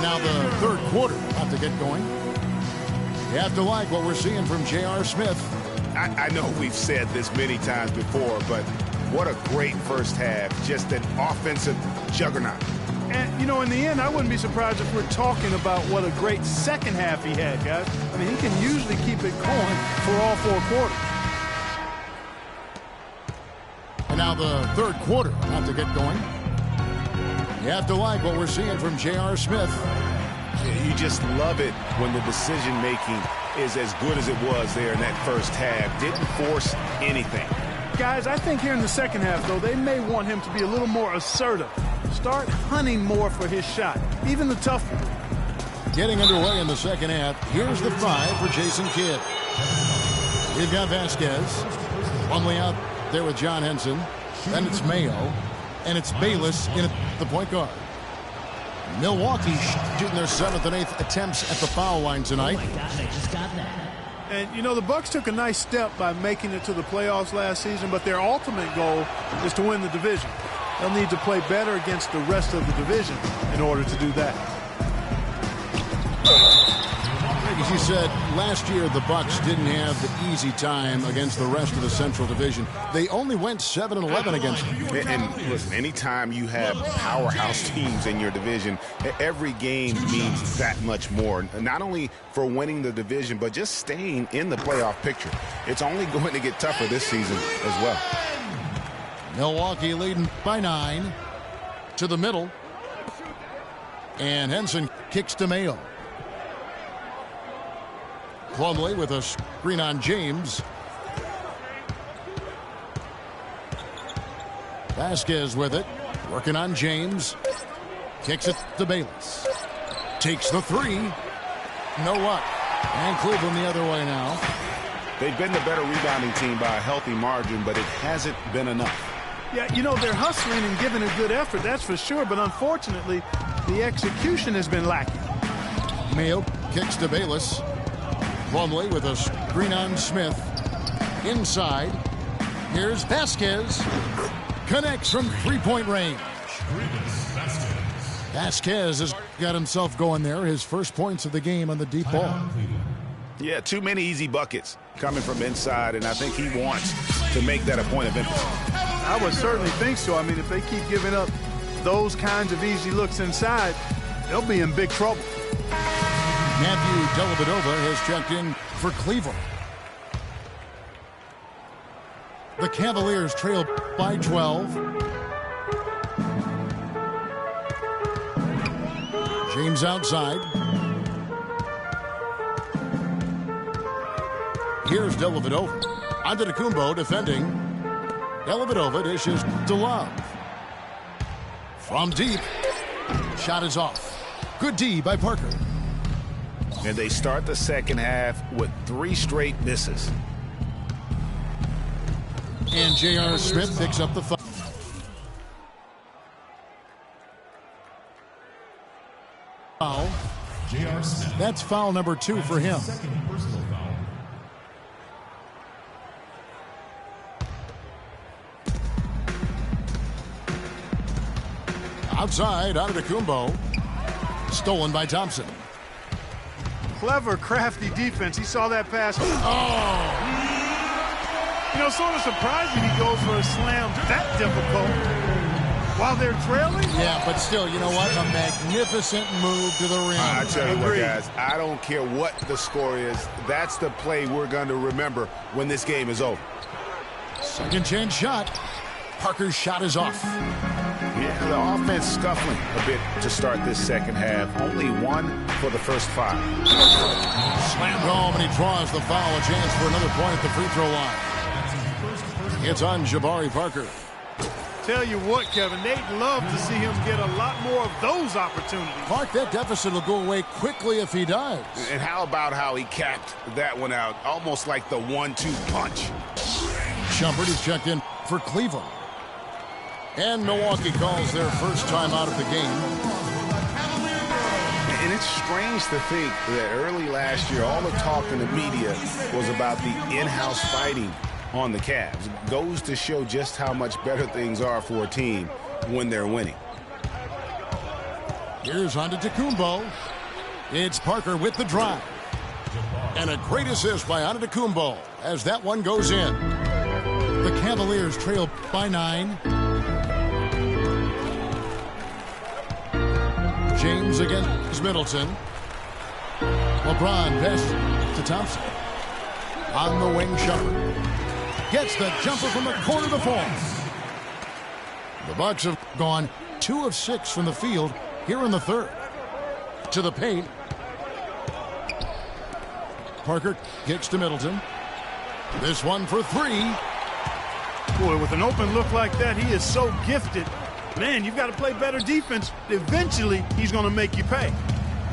now the third quarter about to get going. You have to like what we're seeing from J.R. Smith. I know we've said this many times before, but what a great first half. Just an offensive juggernaut. And, you know, in the end, I wouldn't be surprised if we're talking about what a great second half he had, guys. I mean, he can usually keep it going for all four quarters. And now the third quarter about to get going. You have to like what we're seeing from J.R. Smith. You just love it when the decision-making is as good as it was there in that first half. Didn't force anything. Guys, I think here in the second half, though, they may want him to be a little more assertive. Start hunting more for his shot, even the tough one. Getting underway in the second half. Here's the 5 for Jason Kidd. We've got Vasquez. Plumlee out there with John Henson. Then it's Mayo. And it's Bayless in at the point guard. Milwaukee shooting their 7th and 8th attempts at the foul line tonight. Oh my gosh, I just got that. And, you know, the Bucks took a nice step by making it to the playoffs last season, but their ultimate goal is to win the division. They'll need to play better against the rest of the division in order to do that. As you said, last year the Bucks didn't have the easy time against the rest of the Central Division. They only went 7-11 against them. And listen, anytime you have powerhouse teams in your division, every game means that much more. Not only for winning the division, but just staying in the playoff picture. It's only going to get tougher this season as well. Milwaukee leading by 9 to the middle. And Henson kicks to Mayo. Plumlee with a screen on James. Vasquez with it. Working on James. Kicks it to Bayless. Takes the 3. No luck. And Cleveland the other way now. They've been the better rebounding team by a healthy margin, but it hasn't been enough. Yeah, you know, they're hustling and giving a good effort, that's for sure. But unfortunately, the execution has been lacking. Mayo kicks to Bayless. Plumlee with a screen on Smith. Inside. Here's Vasquez. Connects from three-point range. Vasquez has got himself going there. His first points of the game on the deep ball. Yeah, too many easy buckets coming from inside, and I think he wants to make that a point of emphasis. I would certainly think so. I mean, if they keep giving up those kinds of easy looks inside, they'll be in big trouble. Matthew Dellavedova has checked in for Cleveland. The Cavaliers trail by 12. James outside. Here's Dellavedova. Antetokounmpo defending. Dellavedova dishes to Love. From deep. Shot is off. Good D by Parker. And they start the second half with 3 straight misses. And J.R. Smith picks up the foul. That's foul number 2 for him. Outside, Antetokounmpo. Stolen by Thompson. Clever, crafty defense. He saw that pass. Oh! You know, sort of surprising he goes for a slam that difficult while they're trailing. Yeah, but still, you know what? A magnificent move to the rim. I tell you what, guys, I don't care what the score is. That's the play we're going to remember when this game is over. Second chance shot. Parker's shot is off. Yeah, the offense scuffling a bit to start this second half. Only 1 for the first 5. Slammed home, and he draws the foul. A chance for another point at the free throw line. It's on Jabari Parker. Tell you what, Kevin, they'd love to see him get a lot more of those opportunities. Mark, that deficit will go away quickly if he does. And how about how he capped that one out, almost like the 1-2 punch. Shumpert is checked in for Cleveland. And Milwaukee calls their first time out of the game. And it's strange to think that early last year, all the talk in the media was about the in-house fighting on the Cavs. It goes to show just how much better things are for a team when they're winning. Here's Antetokounmpo. It's Parker with the drive. And a great assist by Antetokounmpo as that one goes in. The Cavaliers trail by 9. James against Middleton. LeBron best to Thompson. On the wing, Shumpert. Gets the jumper from the corner to fall. The Bucks have gone 2 of 6 from the field here in the third. To the paint. Parker kicks to Middleton. This one for 3. Boy, with an open look like that, he is so gifted. Man, you've got to play better defense. Eventually, he's going to make you pay.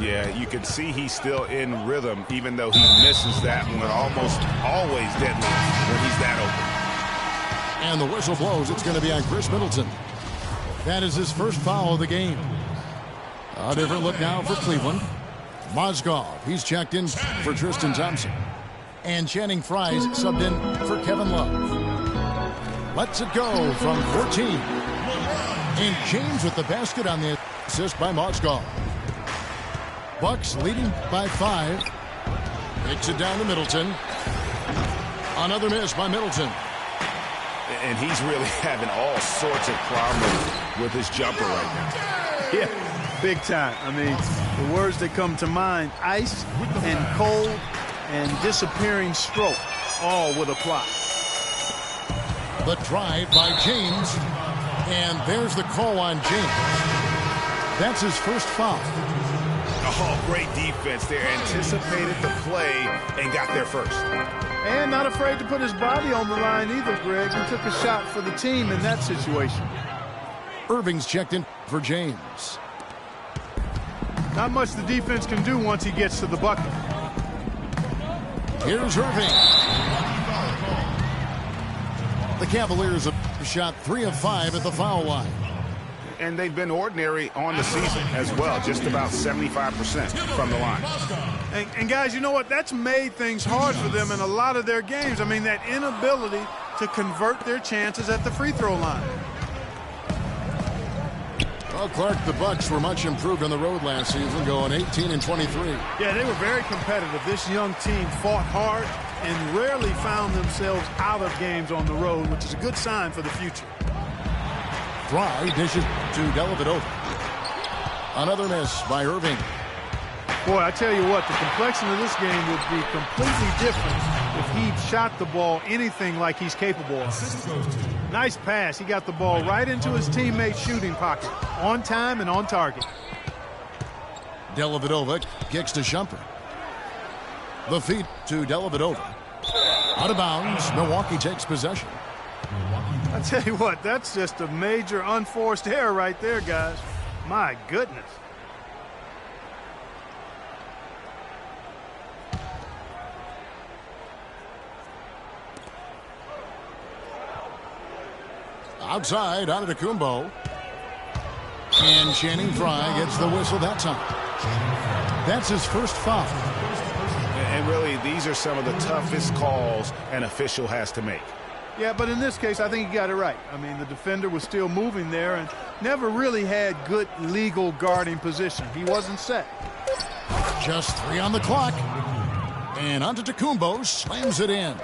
Yeah, you can see he's still in rhythm, even though he misses that one. Almost always deadly when he's that open. And the whistle blows. It's going to be on Chris Middleton. That is his first foul of the game. A different look now for Cleveland. Mozgov, he's checked in for Tristan Thompson. And Channing Frye's subbed in for Kevin Love. Lets it go from 14. And James with the basket on the assist by Mozgov. Bucks leading by 5. Takes it down to Middleton. Another miss by Middleton. And he's really having all sorts of problems with his jumper right now. Yeah, big time. I mean, the words that come to mind, ice and cold and disappearing stroke, all would apply. The drive by James. And there's the call on James. That's his first foul. Oh, great defense there. Anticipated the play and got there first. And not afraid to put his body on the line either, Greg. He took a shot for the team in that situation. Irving's checked in for James. Not much the defense can do once he gets to the bucket. Here's Irving. The Cavaliers have shot 3 of 5 at the foul line. And they've been ordinary on the season as well, just about 75% from the line. And guys, you know what? That's made things hard for them in a lot of their games. I mean, that inability to convert their chances at the free throw line. Well, Clark, the Bucks were much improved on the road last season, going 18 and 23. Yeah, they were very competitive. This young team fought hard and rarely found themselves out of games on the road, which is a good sign for the future. Fry dishes to Dellavedova. Another miss by Irving. Boy, I tell you what, the complexion of this game would be completely different if he shot the ball anything like he's capable of. Nice pass. He got the ball right into his teammate's shooting pocket. On time and on target. Dellavedova kicks to Shumpert. The feed to Dellavedova. Out of bounds. Milwaukee takes possession. I tell you what, that's just a major unforced error right there, guys. My goodness. Outside, Antetokounmpo. And Channing Frye gets the whistle that time. That's his first foul. And really, these are some of the toughest calls an official has to make. Yeah, but in this case, I think he got it right. I mean, the defender was still moving there and never really had good legal guarding position. He wasn't set. Just 3 on the clock. And Antetokounmpo slams it in.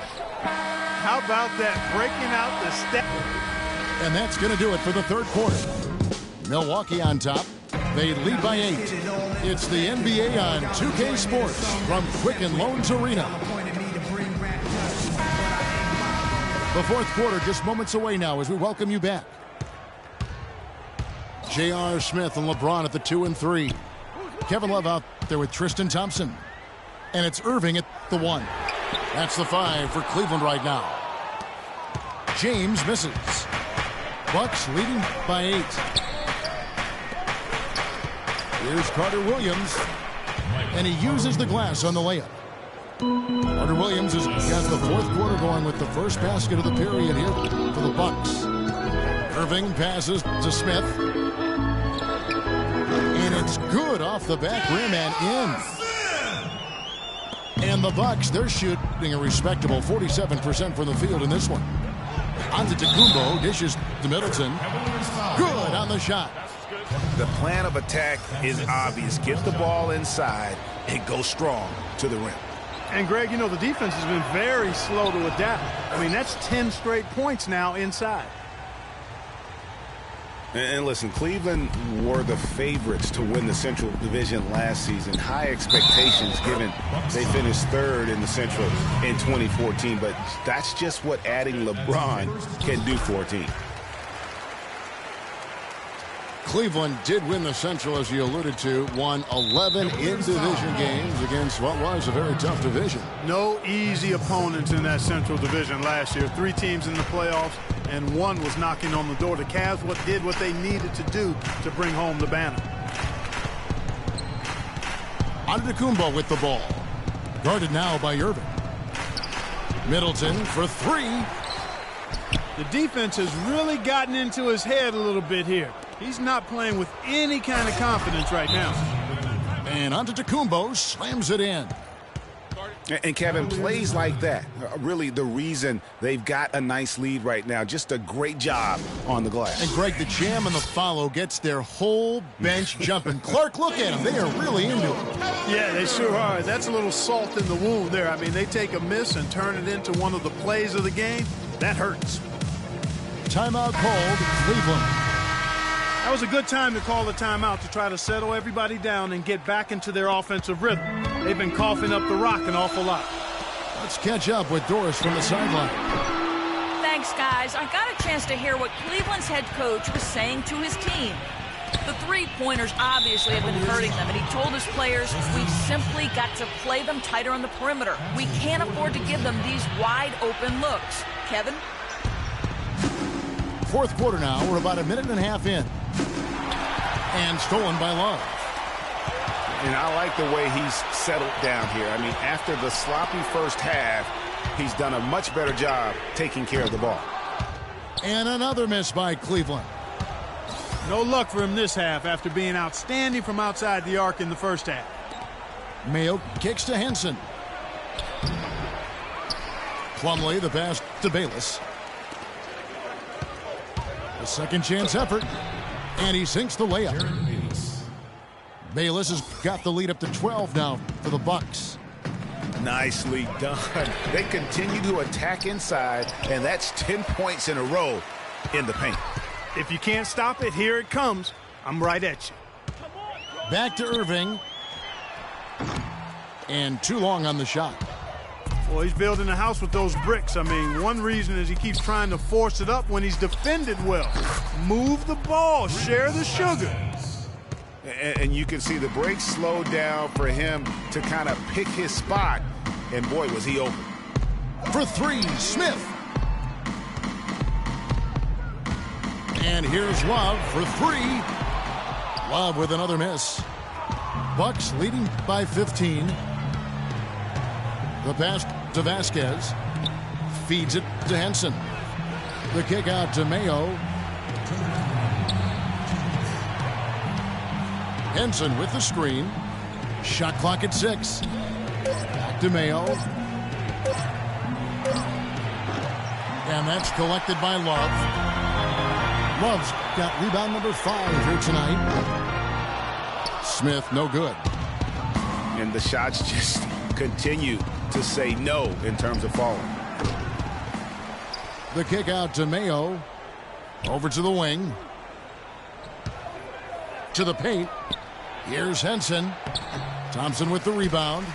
How about that, breaking out the step? And that's going to do it for the third quarter. Milwaukee on top. They lead by 8. It's the NBA on 2K Sports from Quicken Loans Arena. The fourth quarter just moments away now as we welcome you back. J.R. Smith and LeBron at the 2 and 3. Kevin Love out there with Tristan Thompson. And it's Irving at the 1. That's the 5 for Cleveland right now. James misses. Bucks leading by 8. Here's Carter Williams. And he uses the glass on the layup. Carter Williams has got the fourth quarter going with the first basket of the period here for the Bucks. Irving passes to Smith. And it's good off the back rim and in. And the Bucks, they're shooting a respectable 47% from the field in this one. Antetokounmpo dishes to Middleton. Good on the shot. The plan of attack is obvious. Get the ball inside and go strong to the rim. And, Greg, you know, the defense has been very slow to adapt. I mean, that's 10 straight points now inside. And listen, Cleveland were the favorites to win the Central Division last season. High expectations given they finished third in the Central in 2014. But that's just what adding LeBron can do for a team. Cleveland did win the Central, as you alluded to, won 11 in-division games against what was a very tough division. No easy opponents in that Central Division last year. 3 teams in the playoffs, and 1 was knocking on the door. The Cavs did what they needed to do to bring home the banner. Antetokounmpo with the ball. Guarded now by Irving. Middleton for 3. The defense has really gotten into his head a little bit here. He's not playing with any kind of confidence right now. And Antetokounmpo slams it in. And Kevin, plays like that, really the reason they've got a nice lead right now. Just a great job on the glass. And Greg, the jam and the follow gets their whole bench jumping. Clark, look at them. They are really into it. Yeah, they sure are. That's a little salt in the wound there. I mean, they take a miss and turn it into one of the plays of the game. That hurts. Timeout called, Cleveland. That was a good time to call the timeout to try to settle everybody down and get back into their offensive rhythm. They've been coughing up the rock an awful lot. Let's catch up with Doris from the sideline. Thanks, guys. I got a chance to hear what Cleveland's head coach was saying to his team. The three-pointers obviously have been hurting them, and he told his players, we've simply got to play them tighter on the perimeter. We can't afford to give them these wide-open looks. Kevin? Fourth quarter now. We're about a minute and a half in. And stolen by Love. And I like the way he's settled down here. I mean, after the sloppy first half, he's done a much better job taking care of the ball. And another miss by Cleveland. No luck for him this half after being outstanding from outside the arc in the first half. Mayo kicks to Henson. Plumlee, the pass to Bayless. A second chance effort. And he sinks the layup. Bayless has got the lead up to 12 now for the Bucks. Nicely done. They continue to attack inside, and that's 10 points in a row in the paint. If you can't stop it, here it comes. I'm right at you. Back to Irving. And too long on the shot. Well, he's building a house with those bricks. I mean, one reason is he keeps trying to force it up when he's defended well. Move the ball. Share the sugar. And you can see the break slowed down for him to kind of pick his spot. And, boy, was he open. For 3, Smith. And here's Love for 3. Love with another miss. Bucks leading by 15. The pass to Vasquez. Feeds it to Henson. The kick out to Mayo. Henson with the screen. Shot clock at 6. Back to Mayo. And that's collected by Love. Love's got rebound number 5 here tonight. Smith, no good. And the shots just continue to say no in terms of falling. The kick out to Mayo. Over to the wing. To the paint. Here's Henson. Thompson with the rebound.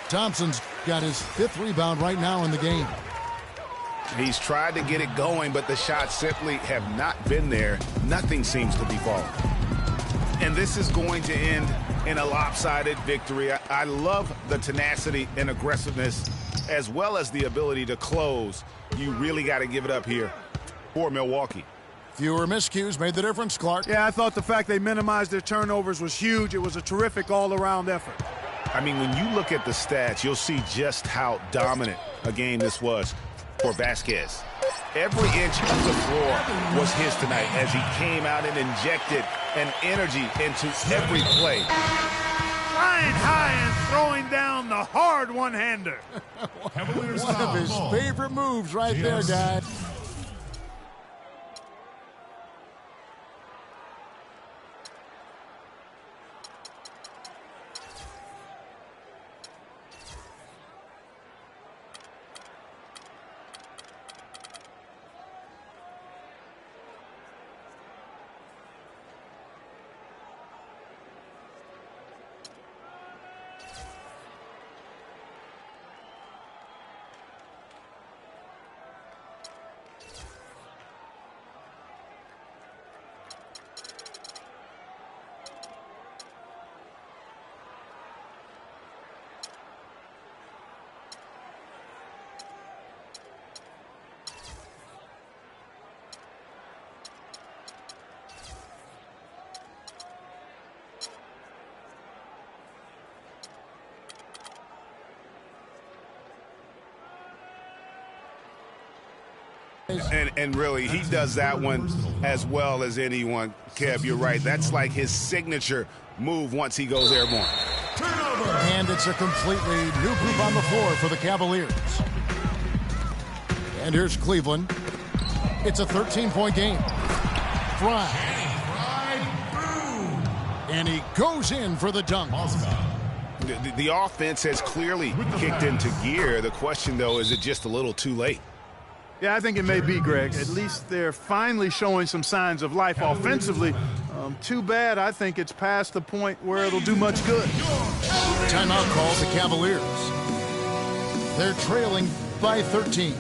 Thompson's got his 5th rebound right now in the game. He's tried to get it going, but the shots simply have not been there. Nothing seems to be falling. And this is going to end in a lopsided victory. I love the tenacity and aggressiveness, as well as the ability to close. You really got to give it up here for Milwaukee. Fewer miscues made the difference, Clark. Yeah, I thought the fact they minimized their turnovers was huge. It was a terrific all-around effort. I mean, when you look at the stats, you'll see just how dominant a game this was for Vasquez. Every inch of the floor was his tonight as he came out and injected an energy into every play. Flying high and throwing down the hard one-hander. One of his favorite moves right there, guys. And really, he does that one as well as anyone. Kev, you're right. That's like his signature move once he goes airborne. And it's a completely new group on the floor for the Cavaliers. And here's Cleveland. It's a 13-point game. Fry. And he goes in for the dunk. The offense has clearly kicked into gear. The question, though, is it just a little too late? Yeah, I think it may be, Greg. At least they're finally showing some signs of life offensively. Too bad I think it's past the point where it'll do much good. Timeout called the Cavaliers. They're trailing by 13.